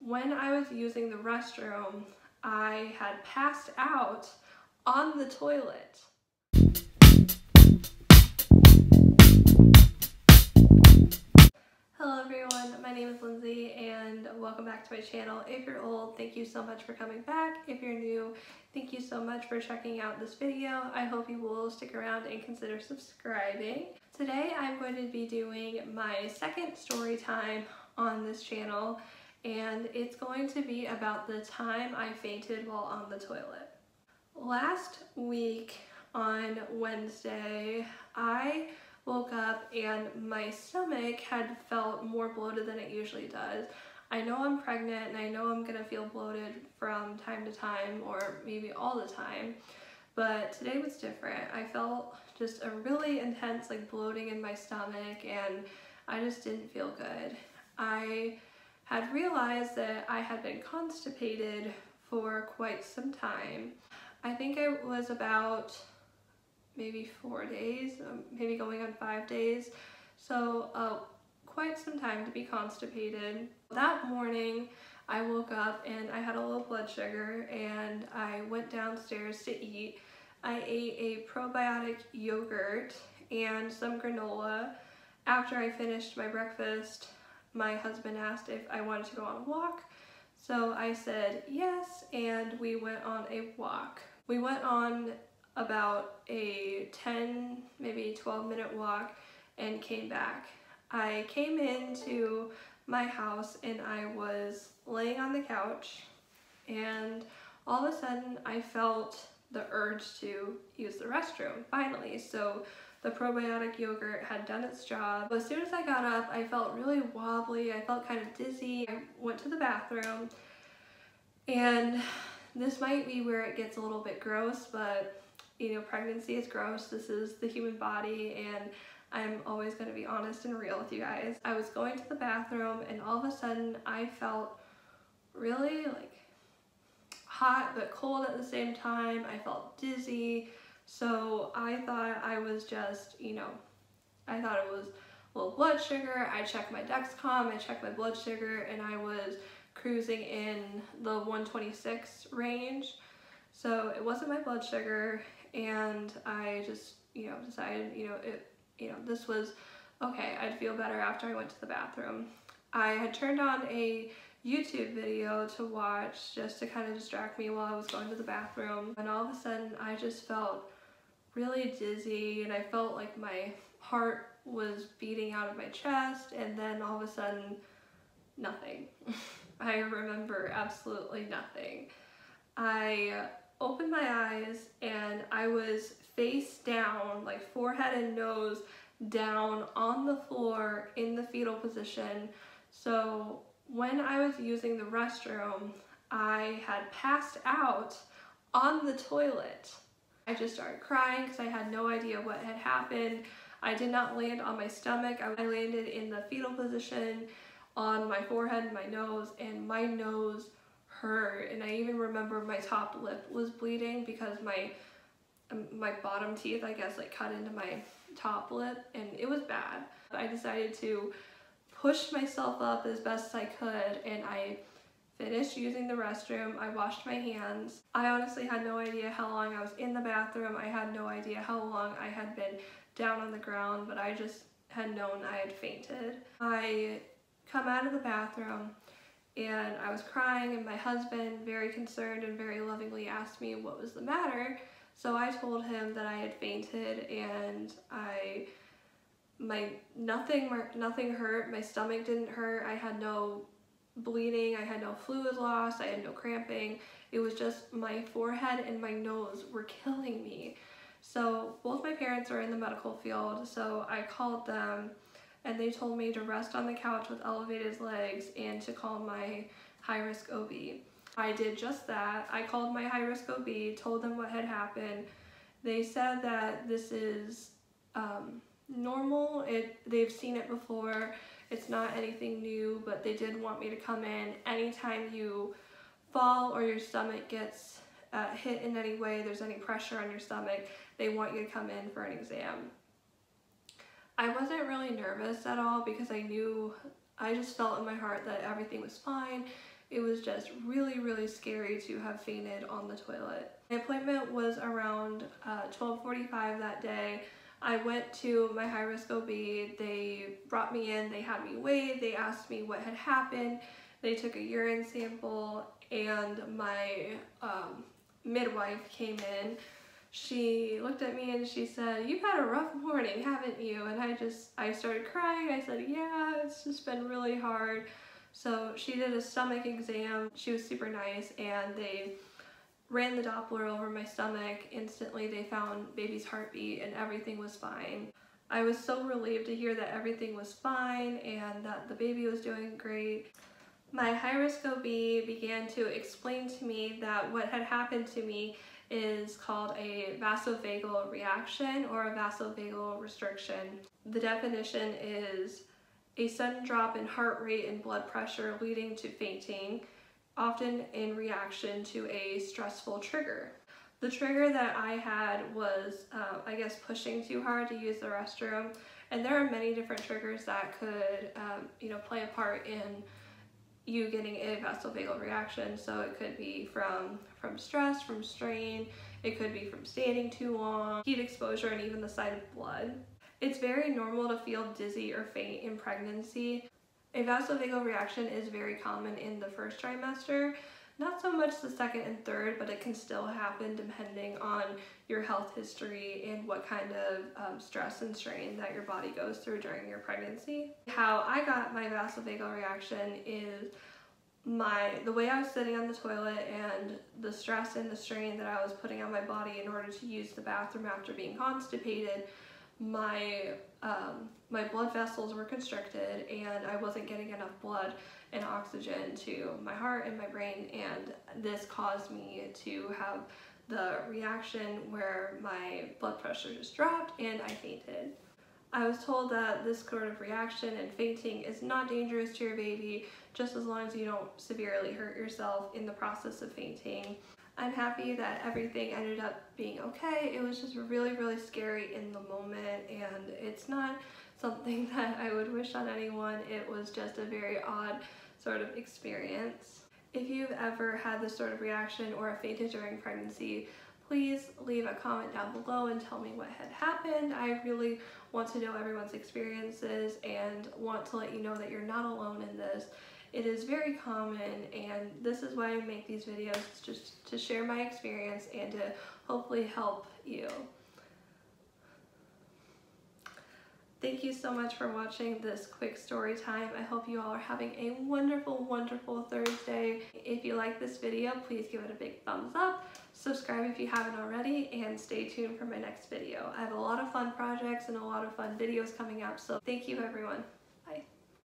When I was using the restroom, I had passed out on the toilet. Hello everyone, my name is Lindsay and welcome back to my channel. If you're old, thank you so much for coming back. If you're new, thank you so much for checking out this video. I hope you will stick around and consider subscribing. Today I'm going to be doing my second story time on this channel, and it's going to be about the time I fainted while on the toilet. Last week on Wednesday, I woke up and my stomach had felt more bloated than it usually does. I know I'm pregnant and I know I'm gonna feel bloated from time to time, or maybe all the time, but today was different. I felt just a really intense bloating in my stomach and I just didn't feel good. I had realized that I had been constipated for quite some time. I think it was about maybe 4 days, maybe going on 5 days. So quite some time to be constipated. That morning I woke up and I had a low blood sugar and I went downstairs to eat. I ate a probiotic yogurt and some granola. After I finished my breakfast, my husband asked if I wanted to go on a walk. So I said yes, and we went on a walk. We went on about a 10, maybe 12-minute walk and came back. I came into my house and I was laying on the couch, and all of a sudden I felt the urge to use the restroom, finally. So the probiotic yogurt had done its job. As soon as I got up, I felt really wobbly. I felt kind of dizzy. I went to the bathroom, and this might be where it gets a little bit gross, but you know, pregnancy is gross. This is the human body, and I'm always going to be honest and real with you guys. I was going to the bathroom and all of a sudden I felt really hot but cold at the same time. I felt dizzy. So I thought I was just, I thought it was low blood sugar. I checked my Dexcom, I checked my blood sugar, and I was cruising in the 126 range. So it wasn't my blood sugar, and I just, decided, this was okay. I'd feel better after I went to the bathroom. I had turned on a YouTube video to watch just to kind of distract me while I was going to the bathroom, and all of a sudden I just felt really dizzy and I felt like my heart was beating out of my chest, and then all of a sudden, nothing. I remember absolutely nothing. I opened my eyes and I was face down, forehead and nose down on the floor in the fetal position. So when I was using the restroom, I had passed out on the toilet. I just started crying because I had no idea what had happened. I did not land on my stomach. I landed in the fetal position on my forehead and my nose, and my nose hurt. And I even remember my top lip was bleeding because my bottom teeth, I guess, cut into my top lip, and it was bad. I decided to push myself up as best as I could, and I finished using the restroom. I washed my hands. I honestly had no idea how long I was in the bathroom. I had no idea how long I had been down on the ground, but I just had known I had fainted. I come out of the bathroom and I was crying, and my husband, very concerned and very lovingly, asked me what was the matter. So I told him that I had fainted, and nothing hurt. My stomach didn't hurt. I had no bleeding. I had no fluid loss. I had no cramping. It was just my forehead and my nose were killing me. So both my parents are in the medical field, so I called them and they told me to rest on the couch with elevated legs and to call my high-risk OB. I did just that. I called my high-risk OB, told them what had happened. They said that this is normal. They've seen it before. It's not anything new, but they did want me to come in. Anytime you fall or your stomach gets hit in any way, there's any pressure on your stomach, they want you to come in for an exam. I wasn't really nervous at all because I just felt in my heart that everything was fine. It was just really, really scary to have fainted on the toilet. My appointment was around 12:45 that day. I went to my high-risk OB. They brought me in, they had me weighed, they asked me what had happened. They took a urine sample, and my midwife came in. She looked at me and she said, "You've had a rough morning, haven't you?" And I started crying. I said, "Yeah, it's just been really hard." So she did a stomach exam. She was super nice, and they ran the Doppler over my stomach. Instantly they found baby's heartbeat and everything was fine. I was so relieved to hear that everything was fine and that the baby was doing great. My high-risk OB began to explain to me that what had happened to me is called a vasovagal reaction or a vasovagal restriction. The definition is a sudden drop in heart rate and blood pressure leading to fainting, often in reaction to a stressful trigger. The trigger that I had was, I guess, pushing too hard to use the restroom, and there are many different triggers that could, play a part in you getting a vasovagal reaction. So it could be from stress, from strain, it could be from standing too long, heat exposure, and even the sight of blood. It's very normal to feel dizzy or faint in pregnancy. A vasovagal reaction is very common in the first trimester, not so much the second and third, but it can still happen depending on your health history and what kind of stress and strain that your body goes through during your pregnancy. How I got my vasovagal reaction is the way I was sitting on the toilet and the stress and the strain that I was putting on my body in order to use the bathroom after being constipated. My blood vessels were constricted and I wasn't getting enough blood and oxygen to my heart and my brain, and this caused me to have the reaction where my blood pressure just dropped and I fainted. I was told that this sort of reaction and fainting is not dangerous to your baby, just as long as you don't severely hurt yourself in the process of fainting. I'm happy that everything ended up being okay. It was just really, really scary in the moment, and it's not something that I would wish on anyone. It was just a very odd sort of experience. If you've ever had this sort of reaction or fainted during pregnancy, please leave a comment down below and tell me what had happened. I really want to know everyone's experiences and want to let you know that you're not alone in this. It is very common, and this is why I make these videos, just to share my experience and to hopefully help you. Thank you so much for watching this quick story time. I hope you all are having a wonderful, wonderful Thursday. If you like this video, please give it a big thumbs up. Subscribe if you haven't already, and stay tuned for my next video. I have a lot of fun projects and a lot of fun videos coming up, so thank you everyone.